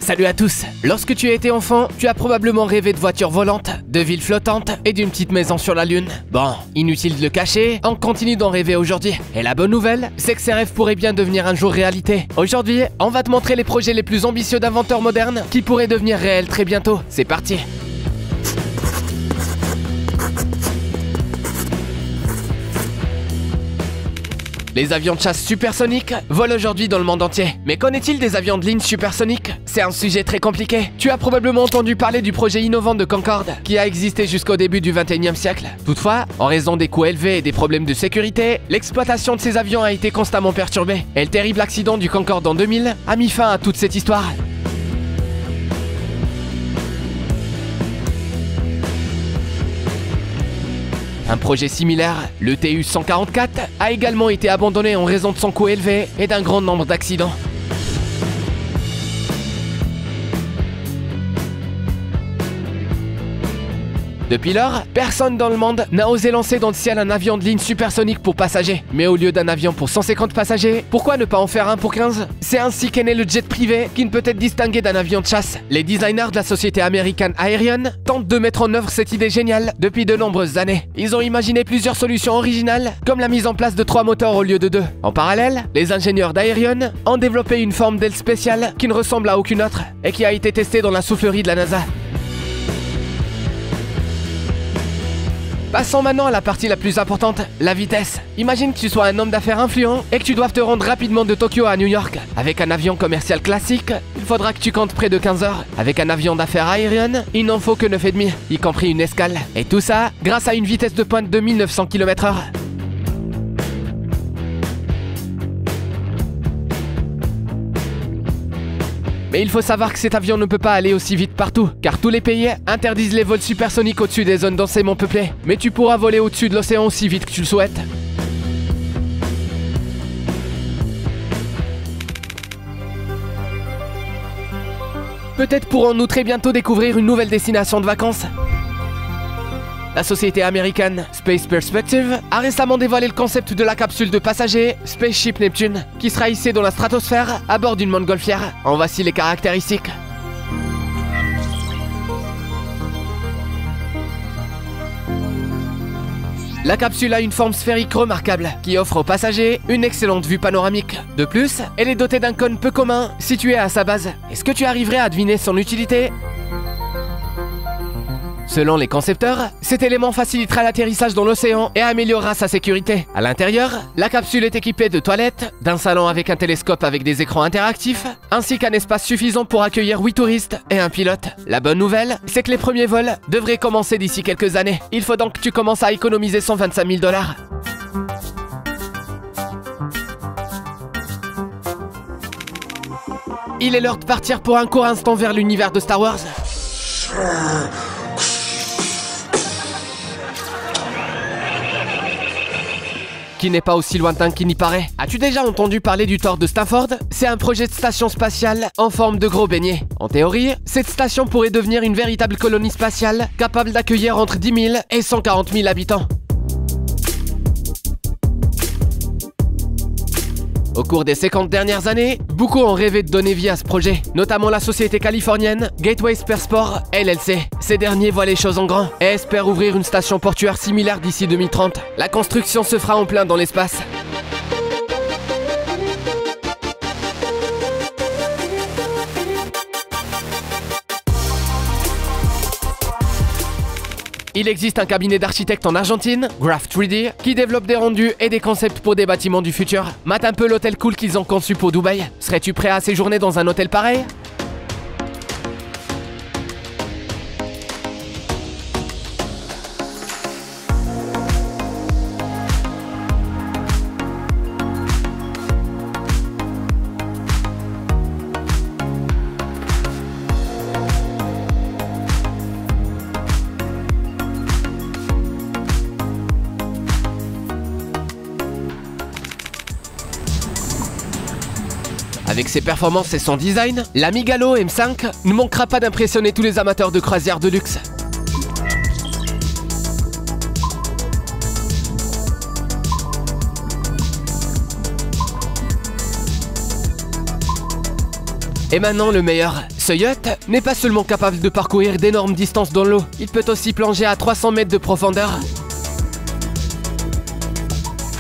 Salut à tous. Lorsque tu as été enfant, tu as probablement rêvé de voitures volantes, de villes flottantes et d'une petite maison sur la lune. Bon, inutile de le cacher, on continue d'en rêver aujourd'hui. Et la bonne nouvelle, c'est que ces rêves pourraient bien devenir un jour réalité. Aujourd'hui, on va te montrer les projets les plus ambitieux d'inventeurs modernes qui pourraient devenir réels très bientôt. C'est parti. Les avions de chasse supersoniques volent aujourd'hui dans le monde entier. Mais qu'en est-il des avions de ligne supersoniques? C'est un sujet très compliqué. Tu as probablement entendu parler du projet innovant de Concorde, qui a existé jusqu'au début du 21e siècle. Toutefois, en raison des coûts élevés et des problèmes de sécurité, l'exploitation de ces avions a été constamment perturbée. Et le terrible accident du Concorde en 2000 a mis fin à toute cette histoire. Un projet similaire, le TU-144, a également été abandonné en raison de son coût élevé et d'un grand nombre d'accidents. Depuis lors, personne dans le monde n'a osé lancer dans le ciel un avion de ligne supersonique pour passagers. Mais au lieu d'un avion pour 150 passagers, pourquoi ne pas en faire un pour 15? C'est ainsi qu'est né le jet privé qui ne peut être distingué d'un avion de chasse. Les designers de la société American Aerion tentent de mettre en œuvre cette idée géniale depuis de nombreuses années. Ils ont imaginé plusieurs solutions originales, comme la mise en place de 3 moteurs au lieu de 2. En parallèle, les ingénieurs d'Aerion ont développé une forme d'aile spéciale qui ne ressemble à aucune autre et qui a été testée dans la soufflerie de la NASA. Passons maintenant à la partie la plus importante, la vitesse. Imagine que tu sois un homme d'affaires influent et que tu doives te rendre rapidement de Tokyo à New York. Avec un avion commercial classique, il faudra que tu comptes près de 15 heures. Avec un avion d'affaires Aerion, il n'en faut que 9,5, y compris une escale. Et tout ça grâce à une vitesse de pointe de 1900 km/h. Mais il faut savoir que cet avion ne peut pas aller aussi vite partout, car tous les pays interdisent les vols supersoniques au-dessus des zones densément peuplées. Mais tu pourras voler au-dessus de l'océan aussi vite que tu le souhaites. Peut-être pourrons-nous très bientôt découvrir une nouvelle destination de vacances. La société américaine Space Perspective a récemment dévoilé le concept de la capsule de passagers Spaceship Neptune, qui sera hissée dans la stratosphère à bord d'une montgolfière. En voici les caractéristiques. La capsule a une forme sphérique remarquable qui offre aux passagers une excellente vue panoramique. De plus, elle est dotée d'un cône peu commun situé à sa base. Est-ce que tu arriverais à deviner son utilité ? Selon les concepteurs, cet élément facilitera l'atterrissage dans l'océan et améliorera sa sécurité. À l'intérieur, la capsule est équipée de toilettes, d'un salon avec un télescope avec des écrans interactifs, ainsi qu'un espace suffisant pour accueillir 8 touristes et un pilote. La bonne nouvelle, c'est que les premiers vols devraient commencer d'ici quelques années. Il faut donc que tu commences à économiser 125 000 $. Il est l'heure de partir pour un court instant vers l'univers de Star Wars. Qui n'est pas aussi lointain qu'il n'y paraît. As-tu déjà entendu parler du Thor de Stafford? C'est un projet de station spatiale en forme de gros beignet. En théorie, cette station pourrait devenir une véritable colonie spatiale capable d'accueillir entre 10 000 et 140 000 habitants. Au cours des 50 dernières années, beaucoup ont rêvé de donner vie à ce projet, notamment la société californienne Gateway Spaceport LLC. Ces derniers voient les choses en grand et espèrent ouvrir une station portuaire similaire d'ici 2030. La construction se fera en plein dans l'espace. Il existe un cabinet d'architectes en Argentine, Graph 3D, qui développe des rendus et des concepts pour des bâtiments du futur. Mate un peu l'hôtel cool qu'ils ont conçu pour Dubaï. Serais-tu prêt à séjourner dans un hôtel pareil ? Avec ses performances et son design, la Migalo M5 ne manquera pas d'impressionner tous les amateurs de croisière de luxe. Et maintenant le meilleur, Ce yacht n'est pas seulement capable de parcourir d'énormes distances dans l'eau, il peut aussi plonger à 300 mètres de profondeur.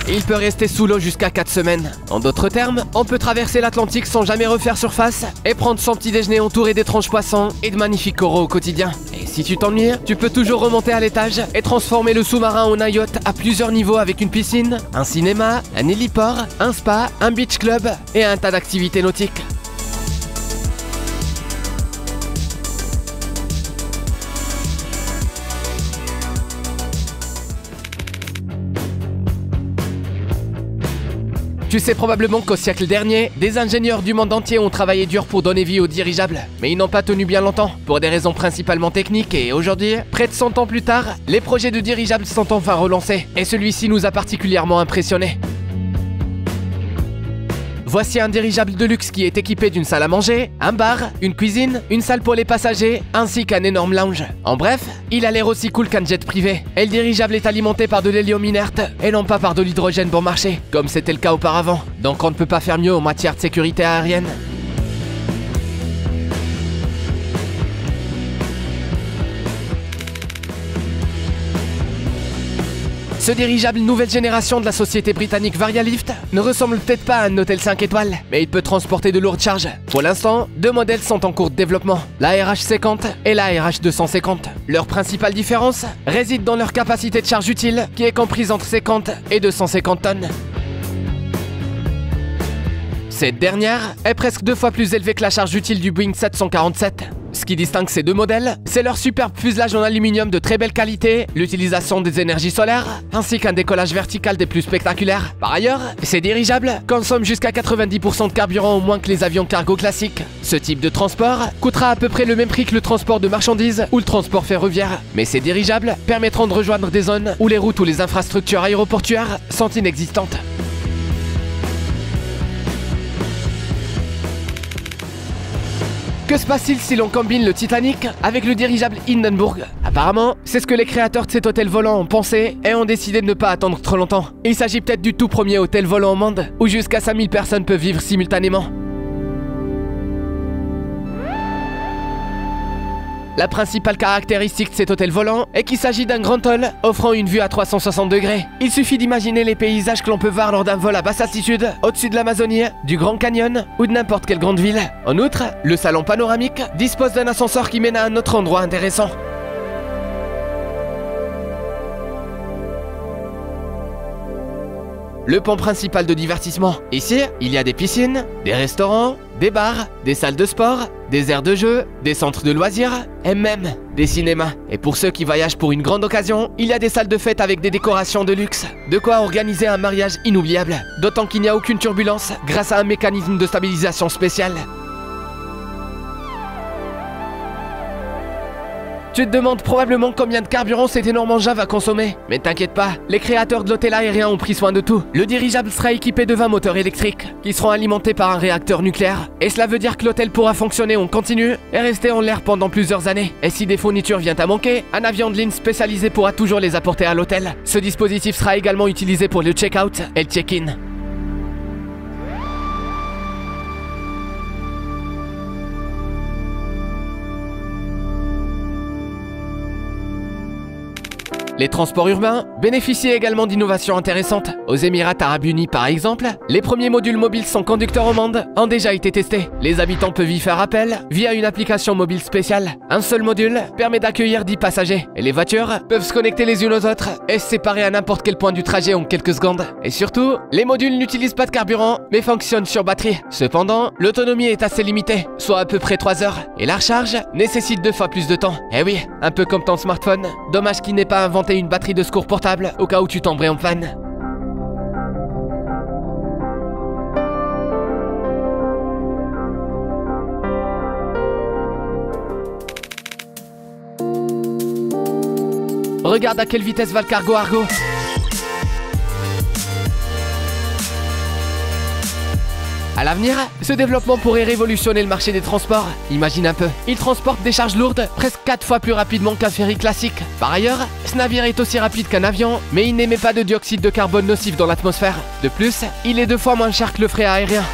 Il peut rester sous l'eau jusqu'à 4 semaines. En d'autres termes, on peut traverser l'Atlantique sans jamais refaire surface et prendre son petit déjeuner entouré d'étranges poissons et de magnifiques coraux au quotidien. Et si tu t'ennuies, tu peux toujours remonter à l'étage et transformer le sous-marin en un yacht à plusieurs niveaux avec une piscine, un cinéma, un héliport, un spa, un beach club et un tas d'activités nautiques. Tu sais probablement qu'au siècle dernier, des ingénieurs du monde entier ont travaillé dur pour donner vie aux dirigeables. Mais ils n'ont pas tenu bien longtemps, pour des raisons principalement techniques, et aujourd'hui, près de 100 ans plus tard, les projets de dirigeables sont enfin relancés. Et celui-ci nous a particulièrement impressionnés. Voici un dirigeable de luxe qui est équipé d'une salle à manger, un bar, une cuisine, une salle pour les passagers, ainsi qu'un énorme lounge. En bref, il a l'air aussi cool qu'un jet privé. Et le dirigeable est alimenté par de l'hélium inerte, et non pas par de l'hydrogène bon marché, comme c'était le cas auparavant. Donc on ne peut pas faire mieux en matière de sécurité aérienne. Ce dirigeable nouvelle génération de la société britannique Varialift ne ressemble peut-être pas à un hôtel 5 étoiles, mais il peut transporter de lourdes charges. Pour l'instant, 2 modèles sont en cours de développement, la RH50 et la RH250. Leur principale différence réside dans leur capacité de charge utile, qui est comprise entre 50 et 250 tonnes. Cette dernière est presque 2 fois plus élevée que la charge utile du Boeing 747. Ce qui distingue ces deux modèles, c'est leur superbe fuselage en aluminium de très belle qualité, l'utilisation des énergies solaires, ainsi qu'un décollage vertical des plus spectaculaires. Par ailleurs, ces dirigeables consomment jusqu'à 90% de carburant au moins que les avions cargo classiques. Ce type de transport coûtera à peu près le même prix que le transport de marchandises ou le transport ferroviaire. Mais ces dirigeables permettront de rejoindre des zones où les routes ou les infrastructures aéroportuaires sont inexistantes. Que se passe-t-il si l'on combine le Titanic avec le dirigeable Hindenburg? Apparemment, c'est ce que les créateurs de cet hôtel volant ont pensé et ont décidé de ne pas attendre trop longtemps. Il s'agit peut-être du tout premier hôtel volant au monde où jusqu'à 5000 personnes peuvent vivre simultanément. La principale caractéristique de cet hôtel volant est qu'il s'agit d'un grand hall offrant une vue à 360 degrés. Il suffit d'imaginer les paysages que l'on peut voir lors d'un vol à basse altitude, au-dessus de l'Amazonie, du Grand Canyon ou de n'importe quelle grande ville. En outre, le salon panoramique dispose d'un ascenseur qui mène à un autre endroit intéressant. Le pont principal de divertissement. Ici, il y a des piscines, des restaurants, des bars, des salles de sport, des aires de jeu, des centres de loisirs et même des cinémas. Et pour ceux qui voyagent pour une grande occasion, il y a des salles de fête avec des décorations de luxe. De quoi organiser un mariage inoubliable. D'autant qu'il n'y a aucune turbulence grâce à un mécanisme de stabilisation spécial. Tu te demandes probablement combien de carburant cet énorme engin va consommer. Mais t'inquiète pas, les créateurs de l'hôtel aérien ont pris soin de tout. Le dirigeable sera équipé de 20 moteurs électriques, qui seront alimentés par un réacteur nucléaire. Et cela veut dire que l'hôtel pourra fonctionner en continu et rester en l'air pendant plusieurs années. Et si des fournitures viennent à manquer, un avion de ligne spécialisé pourra toujours les apporter à l'hôtel. Ce dispositif sera également utilisé pour le check-out et le check-in. Les transports urbains bénéficient également d'innovations intéressantes. Aux Émirats Arabes Unis par exemple, les premiers modules mobiles sans conducteur au monde ont déjà été testés. Les habitants peuvent y faire appel via une application mobile spéciale. Un seul module permet d'accueillir 10 passagers. Et les voitures peuvent se connecter les unes aux autres et se séparer à n'importe quel point du trajet en quelques secondes. Et surtout, les modules n'utilisent pas de carburant mais fonctionnent sur batterie. Cependant, l'autonomie est assez limitée, soit à peu près 3 heures. Et la recharge nécessite 2 fois plus de temps. Eh oui, un peu comme ton smartphone. Dommage qu'il n'ait pas inventé une batterie de secours portable au cas où tu tomberais en panne. Regarde à quelle vitesse va le cargo Argo. À l'avenir, ce développement pourrait révolutionner le marché des transports. Imagine un peu, il transporte des charges lourdes presque 4 fois plus rapidement qu'un ferry classique. Par ailleurs, ce navire est aussi rapide qu'un avion, mais il n'émet pas de dioxyde de carbone nocif dans l'atmosphère. De plus, il est 2 fois moins cher que le fret aérien.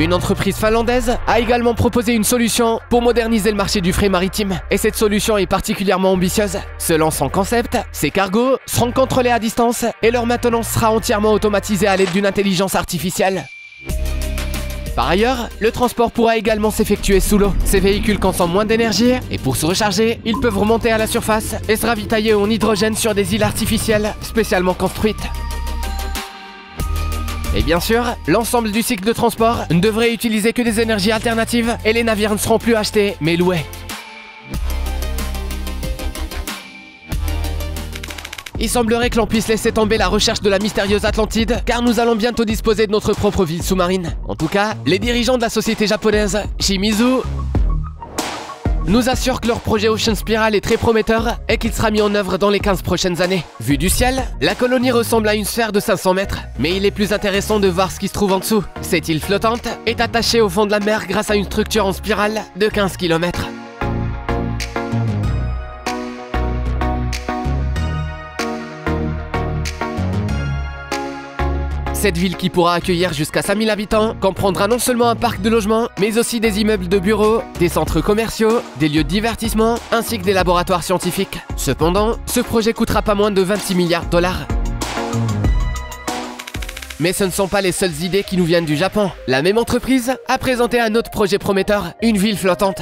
Une entreprise finlandaise a également proposé une solution pour moderniser le marché du fret maritime. Et cette solution est particulièrement ambitieuse. Selon son concept, ces cargos seront contrôlés à distance et leur maintenance sera entièrement automatisée à l'aide d'une intelligence artificielle. Par ailleurs, le transport pourra également s'effectuer sous l'eau. Ces véhicules consomment moins d'énergie et pour se recharger, ils peuvent remonter à la surface et se ravitailler en hydrogène sur des îles artificielles spécialement construites. Et bien sûr, l'ensemble du cycle de transport ne devrait utiliser que des énergies alternatives et les navires ne seront plus achetés mais loués. Il semblerait que l'on puisse laisser tomber la recherche de la mystérieuse Atlantide, car nous allons bientôt disposer de notre propre ville sous-marine. En tout cas, les dirigeants de la société japonaise Shimizu nous assurent que leur projet Ocean Spiral est très prometteur et qu'il sera mis en œuvre dans les 15 prochaines années. Vu du ciel, la colonie ressemble à une sphère de 500 mètres, mais il est plus intéressant de voir ce qui se trouve en dessous. Cette île flottante est attachée au fond de la mer grâce à une structure en spirale de 15 km. Cette ville qui pourra accueillir jusqu'à 5000 habitants comprendra non seulement un parc de logements, mais aussi des immeubles de bureaux, des centres commerciaux, des lieux de divertissement, ainsi que des laboratoires scientifiques. Cependant, ce projet coûtera pas moins de 26 milliards de dollars. Mais ce ne sont pas les seules idées qui nous viennent du Japon. La même entreprise a présenté un autre projet prometteur, une ville flottante.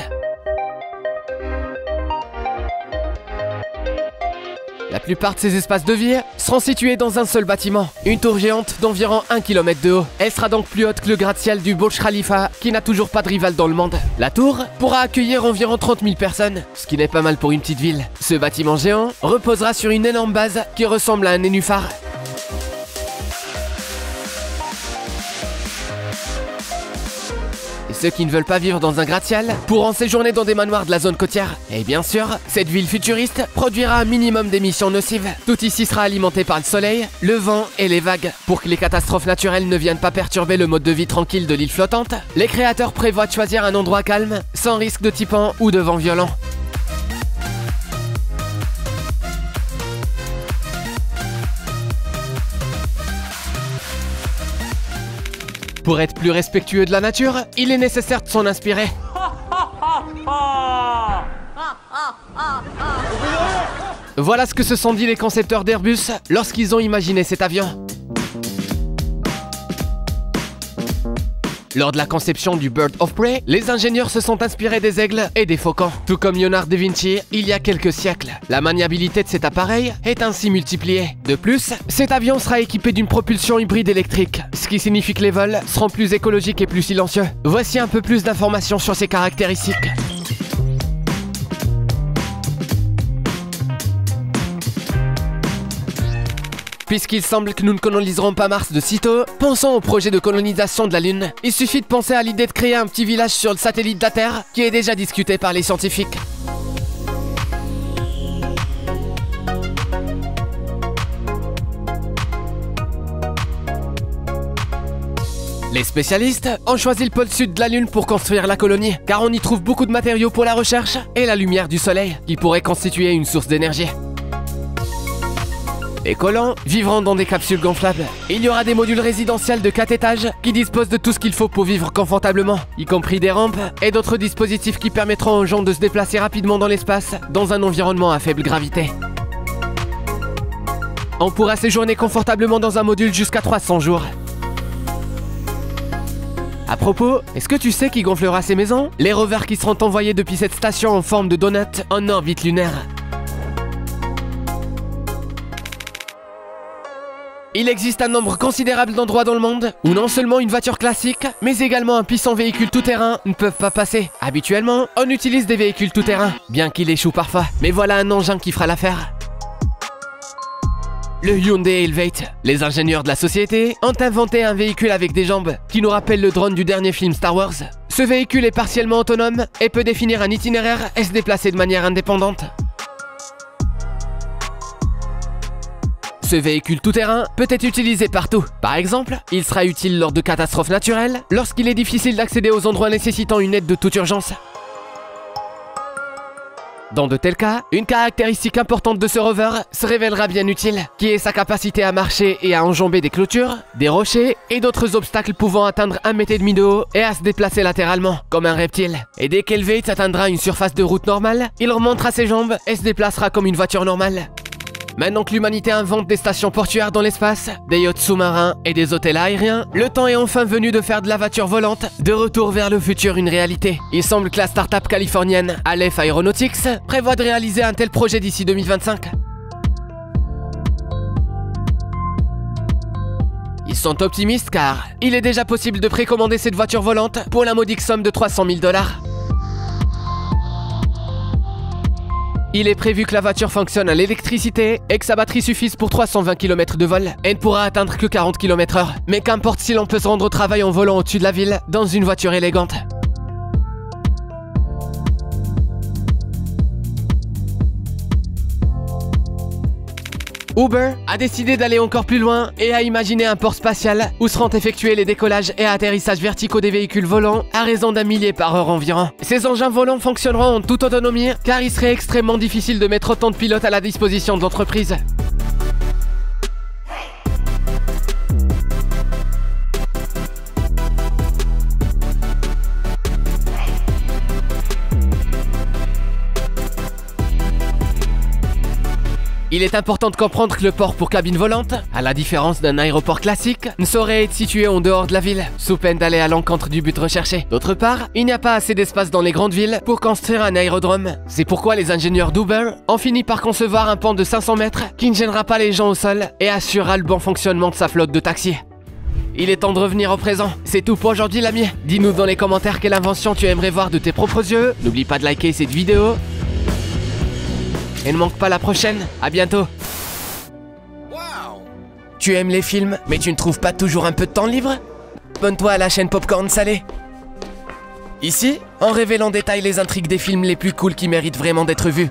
La plupart de ces espaces de vie seront situés dans un seul bâtiment, une tour géante d'environ 1 km de haut. Elle sera donc plus haute que le gratte-ciel du Burj Khalifa, qui n'a toujours pas de rival dans le monde. La tour pourra accueillir environ 30 000 personnes, ce qui n'est pas mal pour une petite ville. Ce bâtiment géant reposera sur une énorme base qui ressemble à un nénuphar. Ceux qui ne veulent pas vivre dans un gratte-ciel pourront séjourner dans des manoirs de la zone côtière. Et bien sûr, cette ville futuriste produira un minimum d'émissions nocives. Tout ici sera alimenté par le soleil, le vent et les vagues. Pour que les catastrophes naturelles ne viennent pas perturber le mode de vie tranquille de l'île flottante, les créateurs prévoient de choisir un endroit calme, sans risque de typhon ou de vent violent. Pour être plus respectueux de la nature, il est nécessaire de s'en inspirer. Voilà ce que se sont dit les concepteurs d'Airbus lorsqu'ils ont imaginé cet avion. Lors de la conception du Bird of Prey, les ingénieurs se sont inspirés des aigles et des faucons. Tout comme Léonard da Vinci il y a quelques siècles. La maniabilité de cet appareil est ainsi multipliée. De plus, cet avion sera équipé d'une propulsion hybride électrique, ce qui signifie que les vols seront plus écologiques et plus silencieux. Voici un peu plus d'informations sur ses caractéristiques. Puisqu'il semble que nous ne coloniserons pas Mars de sitôt, pensons au projet de colonisation de la Lune. Il suffit de penser à l'idée de créer un petit village sur le satellite de la Terre, qui est déjà discuté par les scientifiques. Les spécialistes ont choisi le pôle sud de la Lune pour construire la colonie, car on y trouve beaucoup de matériaux pour la recherche et la lumière du soleil, qui pourrait constituer une source d'énergie. Les colons vivront dans des capsules gonflables. Il y aura des modules résidentiels de 4 étages qui disposent de tout ce qu'il faut pour vivre confortablement, y compris des rampes et d'autres dispositifs qui permettront aux gens de se déplacer rapidement dans l'espace dans un environnement à faible gravité. On pourra séjourner confortablement dans un module jusqu'à 300 jours. À propos, est-ce que tu sais qui gonflera ces maisons? Les rovers qui seront envoyés depuis cette station en forme de donut en orbite lunaire. Il existe un nombre considérable d'endroits dans le monde où non seulement une voiture classique, mais également un puissant véhicule tout-terrain ne peuvent pas passer. Habituellement, on utilise des véhicules tout-terrain, bien qu'il échoue parfois. Mais voilà un engin qui fera l'affaire. Le Hyundai Elevate. Les ingénieurs de la société ont inventé un véhicule avec des jambes qui nous rappelle le drone du dernier film Star Wars. Ce véhicule est partiellement autonome et peut définir un itinéraire et se déplacer de manière indépendante. Ce véhicule tout-terrain peut être utilisé partout. Par exemple, il sera utile lors de catastrophes naturelles, lorsqu'il est difficile d'accéder aux endroits nécessitant une aide de toute urgence. Dans de tels cas, une caractéristique importante de ce rover se révélera bien utile, qui est sa capacité à marcher et à enjamber des clôtures, des rochers et d'autres obstacles pouvant atteindre 1,5 m de haut et à se déplacer latéralement, comme un reptile. Et dès qu'Elevate atteindra une surface de route normale, il remontera ses jambes et se déplacera comme une voiture normale. Maintenant que l'humanité invente des stations portuaires dans l'espace, des yachts sous-marins et des hôtels aériens, le temps est enfin venu de faire de la voiture volante de retour vers le futur une réalité. Il semble que la start-up californienne Aleph Aeronautics prévoit de réaliser un tel projet d'ici 2025. Ils sont optimistes car il est déjà possible de précommander cette voiture volante pour la modique somme de 300 000 $. Il est prévu que la voiture fonctionne à l'électricité et que sa batterie suffise pour 320 km de vol et ne pourra atteindre que 40 km/h. Mais qu'importe si l'on peut se rendre au travail en volant au-dessus de la ville dans une voiture élégante. Uber a décidé d'aller encore plus loin et a imaginé un port spatial où seront effectués les décollages et atterrissages verticaux des véhicules volants à raison d'1 millier par heure environ. Ces engins volants fonctionneront en toute autonomie car il serait extrêmement difficile de mettre autant de pilotes à la disposition de l'entreprise. Il est important de comprendre que le port pour cabine volante, à la différence d'un aéroport classique, ne saurait être situé en dehors de la ville, sous peine d'aller à l'encontre du but recherché. D'autre part, il n'y a pas assez d'espace dans les grandes villes pour construire un aérodrome. C'est pourquoi les ingénieurs d'Uber ont fini par concevoir un pont de 500 mètres qui ne gênera pas les gens au sol et assurera le bon fonctionnement de sa flotte de taxis. Il est temps de revenir au présent. C'est tout pour aujourd'hui l'ami. Dis-nous dans les commentaires quelle invention tu aimerais voir de tes propres yeux. N'oublie pas de liker cette vidéo. Et ne manque pas la prochaine, à bientôt. Wow. Tu aimes les films, mais tu ne trouves pas toujours un peu de temps libre? Abonne-toi à la chaîne Popcorn Salé. Ici, on révèle en détail les intrigues des films les plus cools qui méritent vraiment d'être vus.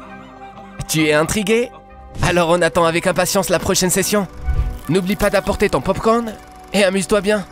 Tu es intrigué? Alors on attend avec impatience la prochaine session. N'oublie pas d'apporter ton popcorn et amuse-toi bien.